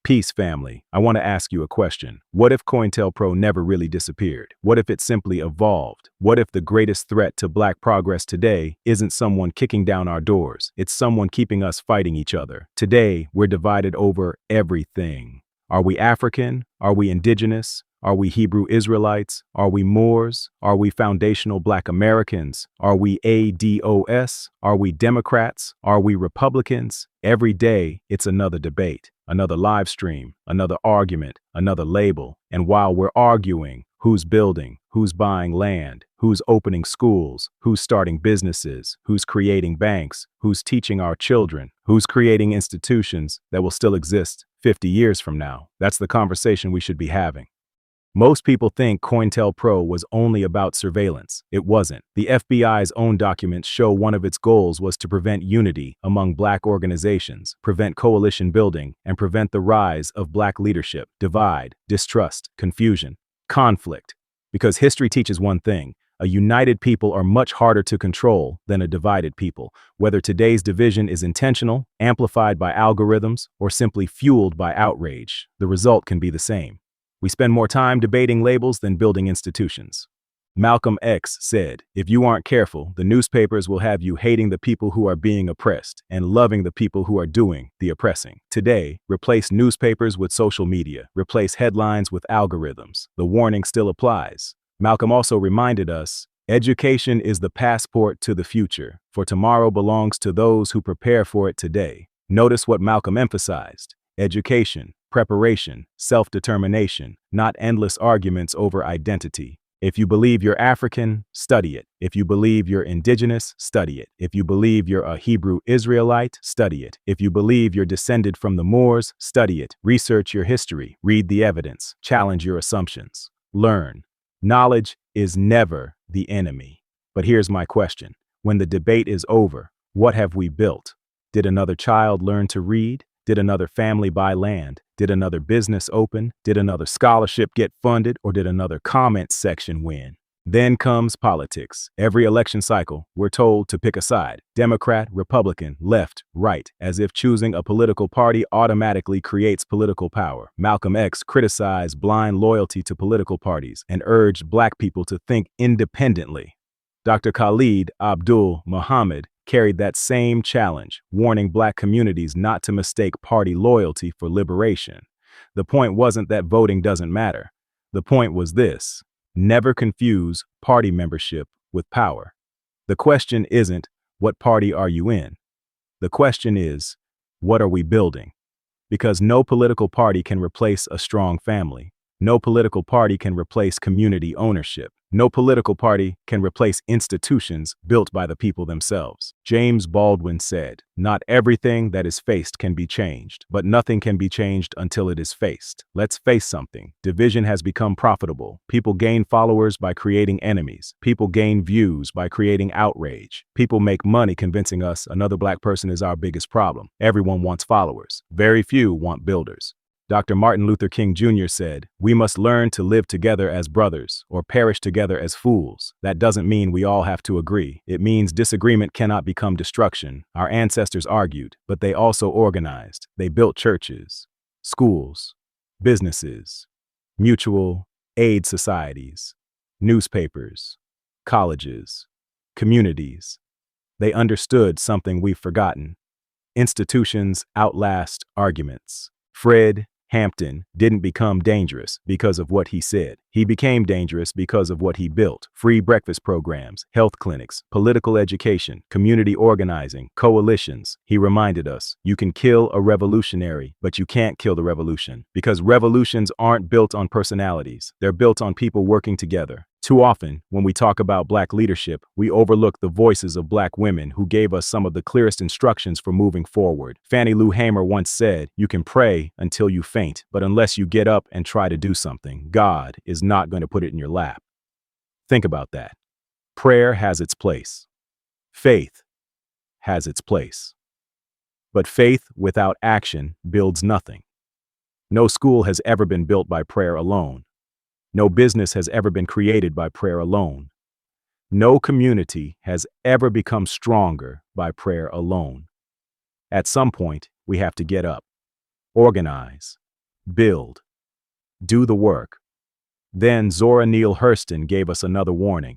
Peace, family. I want to ask you a question. What if COINTELPRO never really disappeared? What if it simply evolved? What if the greatest threat to Black progress today isn't someone kicking down our doors? It's someone keeping us fighting each other. Today, we're divided over everything. Are we African? Are we indigenous? Are we Hebrew Israelites? Are we Moors? Are we foundational Black Americans? Are we ADOS? Are we Democrats? Are we Republicans? Every day, it's another debate, another live stream, another argument, another label. And while we're arguing, who's building, who's buying land, who's opening schools, who's starting businesses, who's creating banks, who's teaching our children, who's creating institutions that will still exist 50 years from now, that's the conversation we should be having. Most people think COINTELPRO was only about surveillance. It wasn't. The FBI's own documents show one of its goals was to prevent unity among Black organizations, prevent coalition building, and prevent the rise of Black leadership, divide, distrust, confusion, conflict. Because history teaches one thing: a united people are much harder to control than a divided people. Whether today's division is intentional, amplified by algorithms, or simply fueled by outrage, the result can be the same. We spend more time debating labels than building institutions. Malcolm X said, "If you aren't careful, the newspapers will have you hating the people who are being oppressed and loving the people who are doing the oppressing." Today, replace newspapers with social media, replace headlines with algorithms. The warning still applies. Malcolm also reminded us, education is the passport to the future, for tomorrow belongs to those who prepare for it today. Notice what Malcolm emphasized: education, preparation, self-determination, not endless arguments over identity. If you believe you're African, study it. If you believe you're indigenous, study it. If you believe you're a Hebrew Israelite, study it. If you believe you're descended from the Moors, study it. Research your history, read the evidence, challenge your assumptions. Learn. Knowledge is never the enemy. But here's my question. When the debate is over, what have we built? Did another child learn to read? Did another family buy land? Did another business open? Did another scholarship get funded? Or did another comment section win? Then comes politics. Every election cycle, we're told to pick a side: Democrat, Republican, left, right, as if choosing a political party automatically creates political power. Malcolm X criticized blind loyalty to political parties and urged Black people to think independently. Dr. Khalid Abdul Muhammad carried that same challenge, warning Black communities not to mistake party loyalty for liberation. The point wasn't that voting doesn't matter. The point was this: never confuse party membership with power. The question isn't, what party are you in? The question is, what are we building? Because no political party can replace a strong family. No political party can replace community ownership. No political party can replace institutions built by the people themselves. James Baldwin said, "Not everything that is faced can be changed, but nothing can be changed until it is faced." Let's face something. Division has become profitable. People gain followers by creating enemies. People gain views by creating outrage. People make money convincing us another Black person is our biggest problem. Everyone wants followers. Very few want builders. Dr. Martin Luther King Jr. said, "We must learn to live together as brothers or perish together as fools." That doesn't mean we all have to agree. It means disagreement cannot become destruction. Our ancestors argued, but they also organized. They built churches, schools, businesses, mutual aid societies, newspapers, colleges, communities. They understood something we've forgotten. Institutions outlast arguments. Fred Hampton didn't become dangerous because of what he said. He became dangerous because of what he built: free breakfast programs, health clinics, political education, community organizing, coalitions. He reminded us, you can kill a revolutionary, but you can't kill the revolution. Because revolutions aren't built on personalities. They're built on people working together. Too often, when we talk about Black leadership, we overlook the voices of Black women who gave us some of the clearest instructions for moving forward. Fannie Lou Hamer once said, "You can pray until you faint, but unless you get up and try to do something, God is not going to put it in your lap." Think about that. Prayer has its place. Faith has its place. But faith without action builds nothing. No school has ever been built by prayer alone. No business has ever been created by prayer alone. No community has ever become stronger by prayer alone. At some point, we have to get up, organize, Build. Do the work. Then Zora Neale Hurston gave us another warning.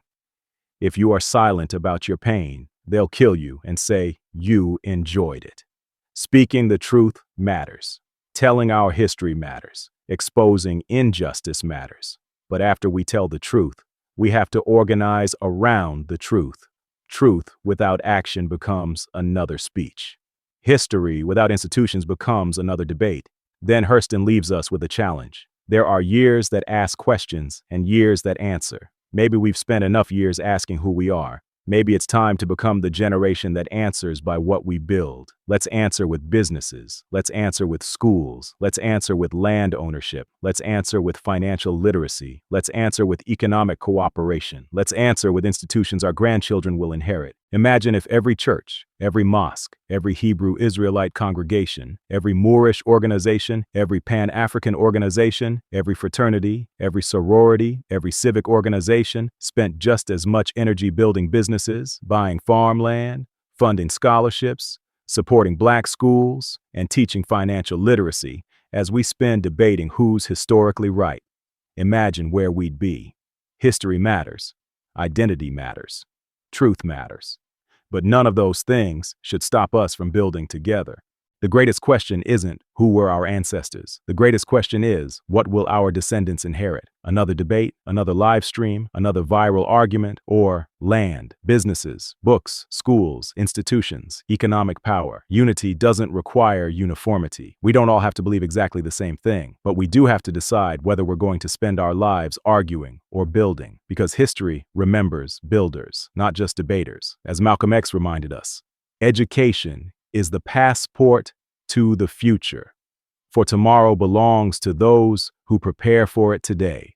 If you are silent about your pain, they'll kill you and say you enjoyed it. Speaking the truth matters. Telling our history matters. Exposing injustice matters. But after we tell the truth, we have to organize around the truth. Truth without action becomes another speech. History without institutions becomes another debate. Then Hurston leaves us with a challenge. There are years that ask questions and years that answer. Maybe we've spent enough years asking who we are. Maybe it's time to become the generation that answers by what we build. Let's answer with businesses. Let's answer with schools. Let's answer with land ownership. Let's answer with financial literacy. Let's answer with economic cooperation. Let's answer with institutions our grandchildren will inherit. Imagine if every church, every mosque, every Hebrew Israelite congregation, every Moorish organization, every Pan-African organization, every fraternity, every sorority, every civic organization spent just as much energy building businesses, buying farmland, funding scholarships, supporting Black schools, and teaching financial literacy as we spend debating who's historically right. Imagine where we'd be. History matters. Identity matters. Truth matters. But none of those things should stop us from building together. The greatest question isn't who were our ancestors. The greatest question is, what will our descendants inherit? Another debate, another live stream, another viral argument, or land, businesses, books, schools, institutions, economic power. Unity doesn't require uniformity. We don't all have to believe exactly the same thing, but we do have to decide whether we're going to spend our lives arguing or building, because history remembers builders, not just debaters. As Malcolm X reminded us, education is the passport to the future, for tomorrow belongs to those who prepare for it today.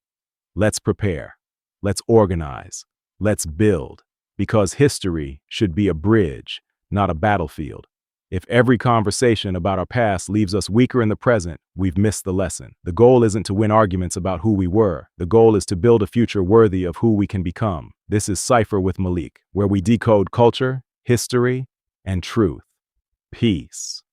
Let's prepare. Let's organize. Let's build, because history should be a bridge, not a battlefield. If every conversation about our past leaves us weaker in the present, we've missed the lesson. The goal isn't to win arguments about who we were. The goal is to build a future worthy of who we can become. This is Cypher with Malik, where we decode culture, history, and truth. Peace.